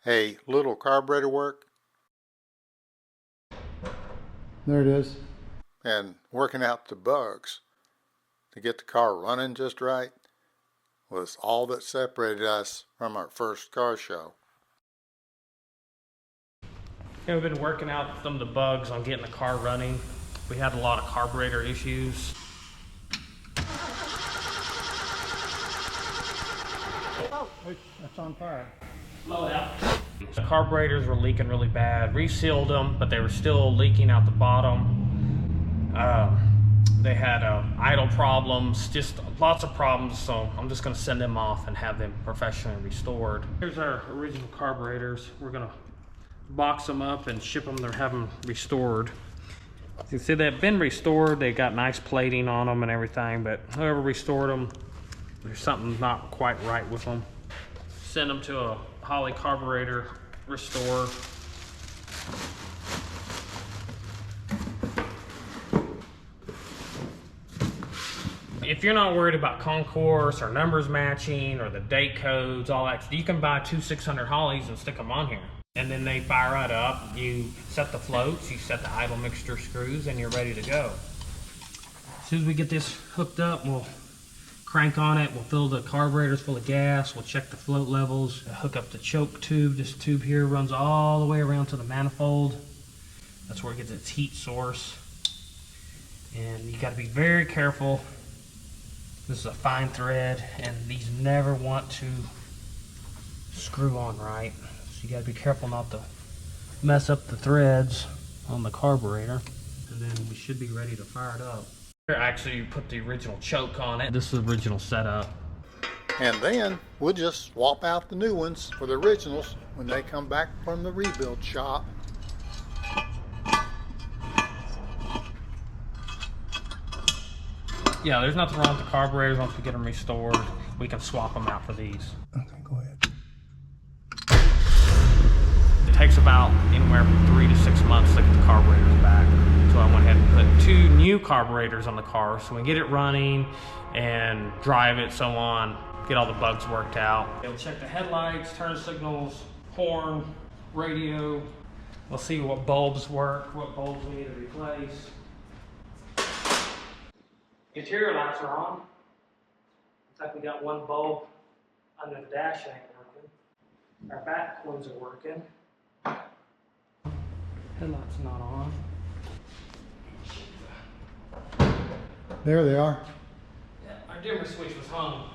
a little carburetor work There it is. and working out the bugs to get the car running just right was all that separated us from our first car show. Yeah, we've been working out some of the bugs on getting the car running. We had a lot of carburetor issues. Oh, that's on fire. Blow it out. The carburetors were leaking really bad. Resealed them, but they were still leaking out the bottom. They had idle problems, just lots of problems, so I'm just going to send them off and have them professionally restored. Here's our original carburetors. We're going to box them up and ship them to have them restored. You see, they've been restored. They got nice plating on them and everything, but whoever restored them, there's something not quite right with them. Send them to a Holly carburetor restore. If you're not worried about concourse or numbers matching or the date codes, all that, you can buy 2 600 Hollys and stick them on here. And then they fire right up. You set the floats, you set the idle mixture screws, and you're ready to go. As soon as we get this hooked up, we'll crank on it. We'll fill the carburetors full of gas. We'll check the float levels. Hook up the choke tube. This tube here runs all the way around to the manifold. That's where it gets its heat source. And you got to be very careful. This is a fine thread, and these never want to screw on right. So you got to be careful not to mess up the threads on the carburetor. And then we should be ready to fire it up. Here, actually, you put the original choke on it. This is the original setup. And then we'll just swap out the new ones for the originals when they come back from the rebuild shop. Yeah, there's nothing wrong with the carburetors. Once we get them restored, we can swap them out for these. Okay, go ahead. It takes about anywhere from 3 to 6 months to get the carburetors back. So I went ahead and put 2 new carburetors on the car so we can get it running and drive it, so on, get all the bugs worked out. We'll check the headlights, turn signals, horn, radio. We'll see what bulbs work, what bulbs we need to replace. Interior lights are on. Looks like we got one bulb under the dash ain't working. Our back ones are working. Headlights not on. There they are. Yeah, our dimmer switch was hung.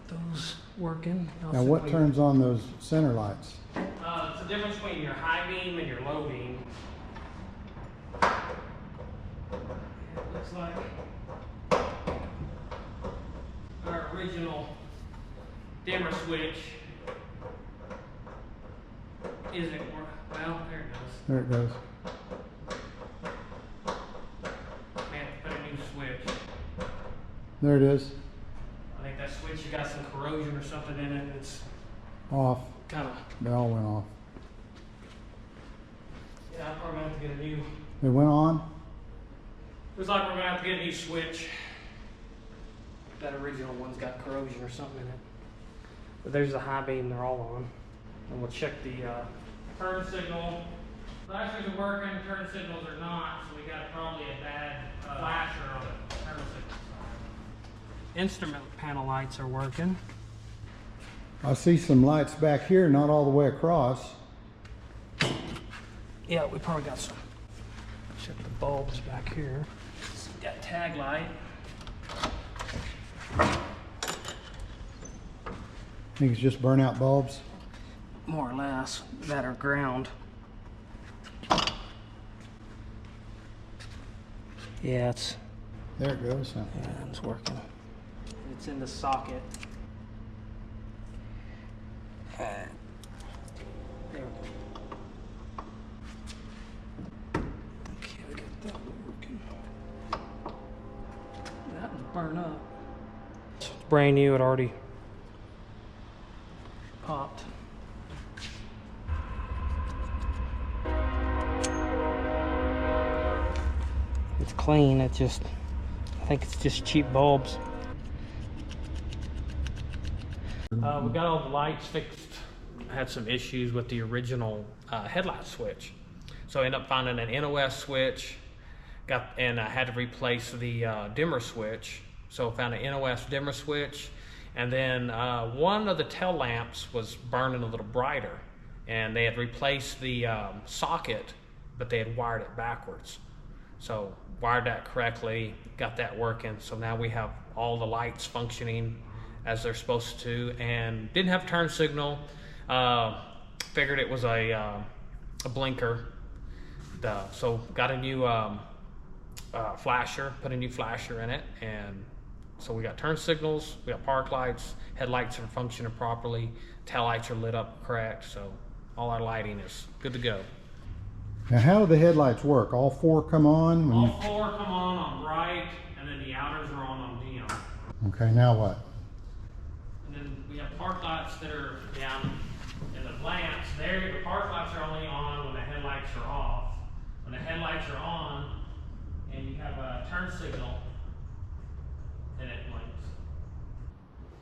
Got those working. Now what turns on those center lights? It's the difference between your high beam and your low beam. It looks like our original dimmer switch isn't working. Well, there it goes. There it goes. We have to put a new switch. There it is. I think that switch has got some corrosion or something in it. It's Off. kind of, They all went off. yeah, I'm probably going to have to get a new, They went on. looks like we're going to have to get a new switch. That original one's got corrosion or something in it. But there's the high beam, they're all on. And we'll check the turn signal. Flashers are working, turn signals are not, so we got probably a bad flasher on the turn signal side. Instrument panel lights are working. I see some lights back here, not all the way across. Yeah, we probably got some. Check the bulbs back here. Got tag light. I think it's just burnout bulbs. More or less, that are ground. Yeah, There it goes. Huh? yeah, it's working. It's in the socket. There we go. Okay, we got that one working. That was burned up. It's brand new, it already popped. It's clean, I think it's just cheap bulbs. We got all the lights fixed had some issues with the original headlight switch. So I ended up finding an NOS switch, and I had to replace the dimmer switch. So I found an NOS dimmer switch, and then one of the tail lamps was burning a little brighter, and they had replaced the socket, but they had wired it backwards. So wired that correctly, got that working. So now we have all the lights functioning as they're supposed to, and didn't have turn signal. Figured it was a blinker. So got a new flasher, put a new flasher in it, and so we got turn signals, we got park lights, headlights are functioning properly, tail lights are lit up correct, so all our lighting is good to go. Now, how do the headlights work? All four come on? All four come on bright, and then the outers are on dim. Okay, now what? And then we have park lights that are down in the lamps. There, the park lights are only on when the headlights are off. When the headlights are on, and you have a turn signal, then it blinks.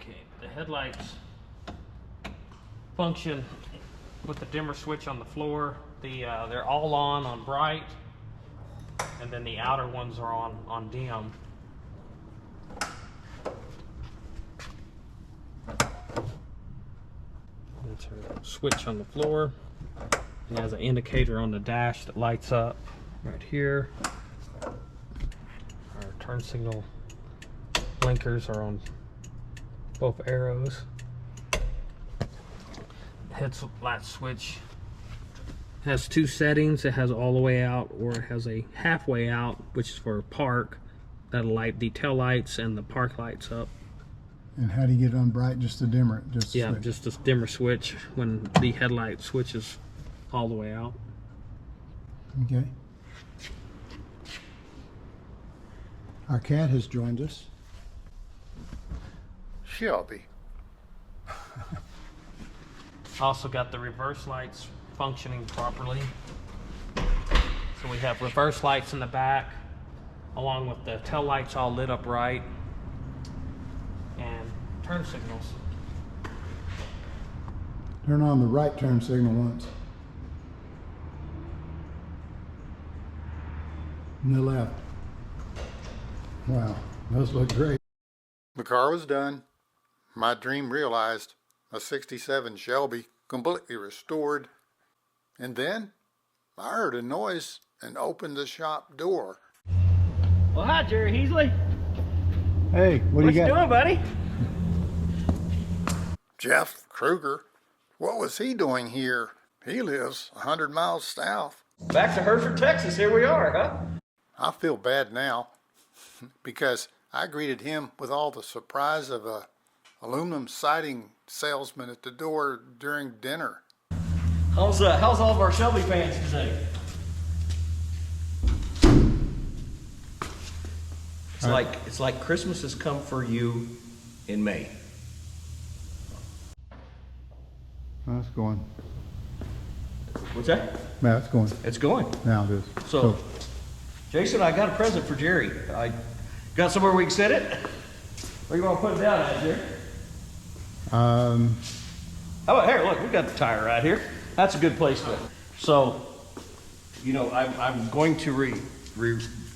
Okay, the headlights function with the dimmer switch on the floor. They're all on bright, and then the outer ones are on dim. That's our switch on the floor. It has an indicator on the dash that lights up right here. Our turn signal blinkers are on both arrows. Headlight switch has two settings. It has all the way out, or it has a halfway out, which is for park. That'll light the tail lights and the park lights up. And how do you get it on bright? Just to dimmer it? Just Yeah, switch. just this dimmer switch when the headlight switches all the way out. Okay. Our cat has joined us. Shelby. Also got the reverse lights functioning properly. So we have reverse lights in the back, along with the tail lights all lit up right, and turn signals. Turn on the right turn signal once. And the left. Wow, those look great. The car was done. My dream realized. A 67 Shelby, completely restored. And then I heard a noise and opened the shop door. Well, hi, Jerry Heasley. Hey, what do What you you got? doing, buddy? Jeff Kruger, what was he doing here? He lives 100 miles south. Back to Hereford, Texas. Here we are, huh? I feel bad now because I greeted him with all the surprise of a aluminum siding salesman at the door during dinner. How's all of our Shelby fans today? It's like Christmas has come for you in May. That's going. What's that? Yeah, it's going. It's going. Now it is. So, Jason, I got a present for Jerry. I got somewhere we can set it. Where you want to put it down at, Jerry? How about here? Look, we got the tire right here. That's a good place to. So, you know, I'm going to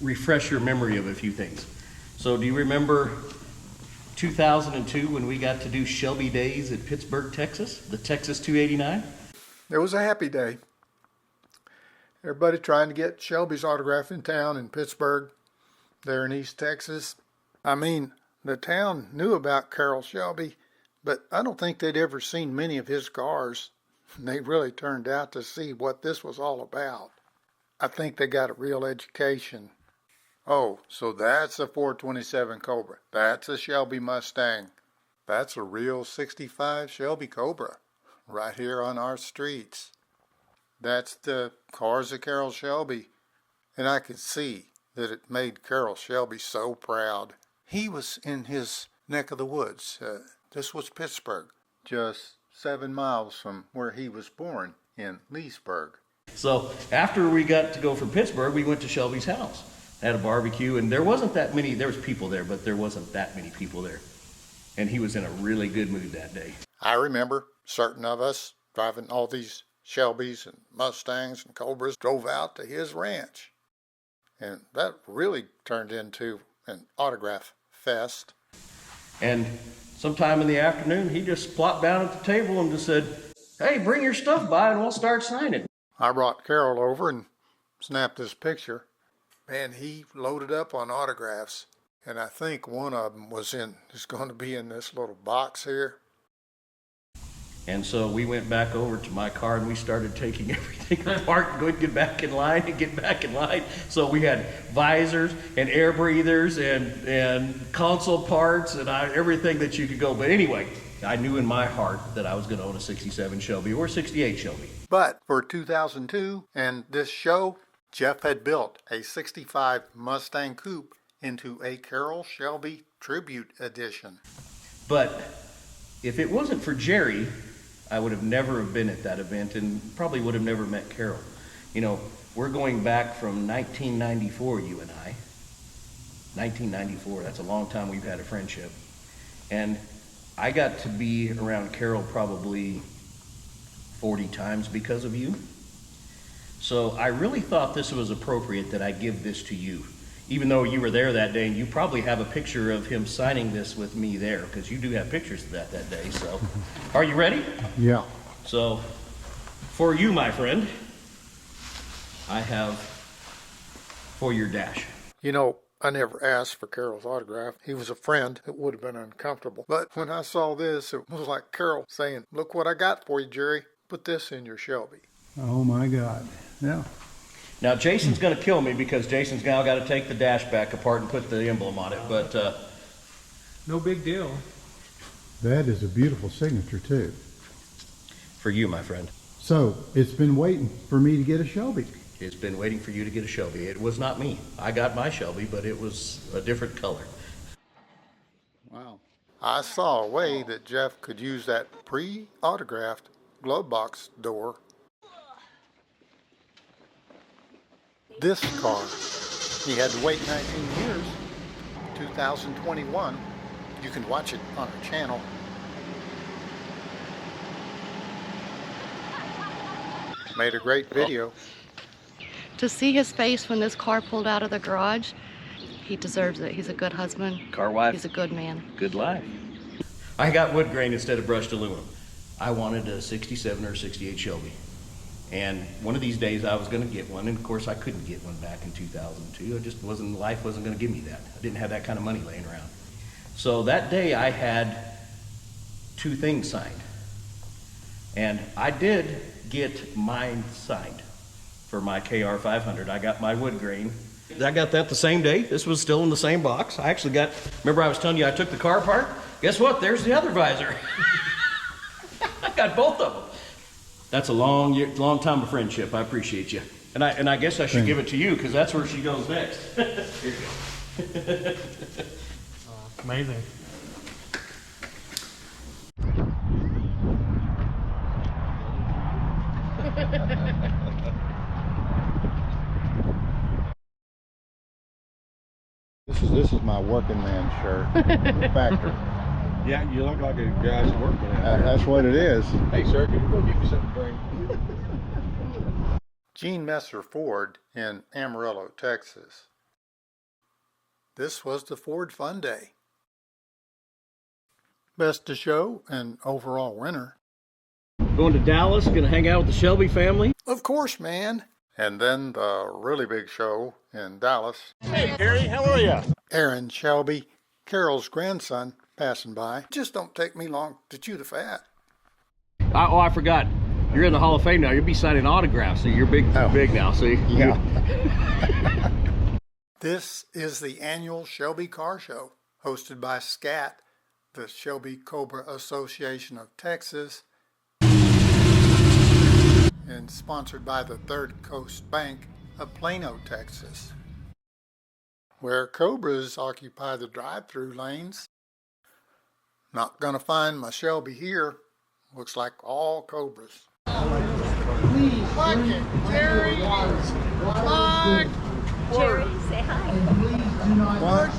refresh your memory of a few things. So, do you remember 2002 when we got to do Shelby Days at Pittsburgh, Texas? The Texas 289? It was a happy day. Everybody trying to get Shelby's autograph in town in Pittsburgh, there in East Texas. I mean, the town knew about Carroll Shelby, but I don't think they'd ever seen many of his cars. They really turned out to see what this was all about. I think they got a real education. Oh, so that's a 427 Cobra. That's a Shelby Mustang. That's a real 65 Shelby Cobra right here on our streets. That's the cars of Carroll Shelby. And I could see that it made Carroll Shelby so proud. He was in his neck of the woods. This was Pittsburgh, just 7 miles from where he was born in Leesburg. So after we got to go from Pittsburgh, we went to Shelby's house, had a barbecue, and there wasn't that many, there was people there, but there wasn't that many people there. And he was in a really good mood that day. I remember certain of us driving all these Shelbys and Mustangs and Cobras, drove out to his ranch. And that really turned into an autograph fest. And sometime in the afternoon, he just plopped down at the table and just said, "Hey, bring your stuff by and we'll start signing." I brought Carroll over and snapped this picture. Man, he loaded up on autographs. And I think one of them is going to be in this little box here. And so we went back over to my car and we started taking everything apart and going to get back in line and get back in line. So we had visors and air breathers and console parts and everything that you could go. But anyway, I knew in my heart that I was going to own a 67 Shelby or 68 Shelby. But for 2002 and this show, Jeff had built a 65 Mustang Coupe into a Carroll Shelby Tribute Edition. But if it wasn't for Jerry, I would have never have been at that event and probably would have never met Carroll. You know, we're going back from 1994, you and I. 1994, that's a long time we've had a friendship. And I got to be around Carroll probably 40 times because of you. So I really thought this was appropriate that I give this to you. Even though you were there that day, and you probably have a picture of him signing this with me there, because you do have pictures of that day. So, are you ready? Yeah. So, for you, my friend, I have for your dash. You know, I never asked for Carroll's autograph. He was a friend. It would have been uncomfortable. But when I saw this, it was like Carroll saying, "Look what I got for you, Jerry. Put this in your Shelby." Oh my God. Yeah. Now, Jason's going to kill me because Jason's now got to take the dash back apart and put the emblem on it, but No big deal. That is a beautiful signature too. for you, my friend. So it's been waiting for me to get a Shelby. It's been waiting for you to get a Shelby. It was not me. I got my Shelby, but it was a different color. Wow. I saw a way that Jeff could use that pre-autographed glove box door. This car, he had to wait 19 years, 2021. You can watch it on our channel. Made a great video. To see his face when this car pulled out of the garage, he deserves it. He's a good husband. Car wife. He's a good man. Good life. I got wood grain instead of brushed aluminum. I wanted a 67 or 68 Shelby. And one of these days I was going to get one, and of course I couldn't get one back in 2002. Life wasn't going to give me that. I didn't have that kind of money laying around. So that day I had two things signed. And I did get mine signed for my KR500. I got my wood grain. I got that the same day. This was still in the same box. I actually got, remember I was telling you I took the car apart? Guess what? There's the other visor. I got both of them. That's a long time of friendship. I appreciate you. And I guess I should give it to you because that's where she goes next. Here you go. Amazing. This is my working man shirt. Factory. Yeah, you look like a guy's working out there. That's what it is. Hey, sir, can you go get me something to drink? Gene Messer Ford in Amarillo, Texas. This was the Ford Fun Day. Best of show and overall winner. Going to Dallas, gonna hang out with the Shelby family. Of course, man. And then the really big show in Dallas. Hey, Gary, how are you? Aaron Shelby, Carroll's grandson, passing by. Just don't take me long to chew the fat. I forgot. You're in the Hall of Fame now. You'll be signing autographs, so you're big now, see? Yeah. This is the annual Shelby Car Show, hosted by SCAT, the Shelby Cobra Association of Texas, and sponsored by the Third Coast Bank of Plano, Texas, where Cobras occupy the drive-through lanes. Not gonna find my Shelby here. Looks like all Cobras. Please, Jerry. Mike. Jerry, say hi. What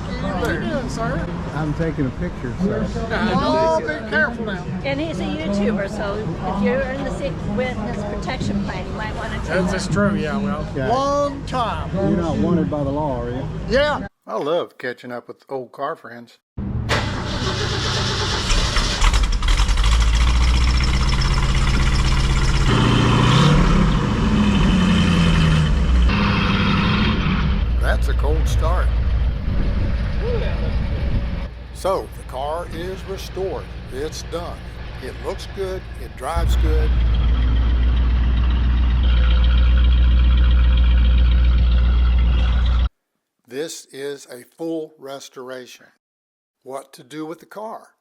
are you doing, sir? I'm taking a picture, sir. Oh, be careful now. And he's a YouTuber, so if you're in the witness protection plan, you might want to take That's true, yeah, well. Yeah. Long time. You're not wanted by the law, are you? Yeah. I love catching up with old car friends. That's a cold start. So the car is restored. It's done. It looks good. It drives good. This is a full restoration. What to do with the car?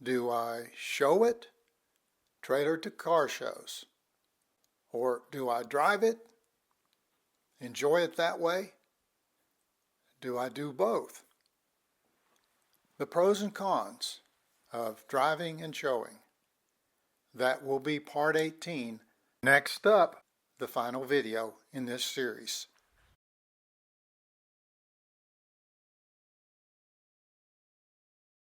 Do I show it? Trailer to car shows? Or do I drive it? Enjoy it that way? Do I do both? The pros and cons of driving and showing. That will be part 18. Next up, the final video in this series.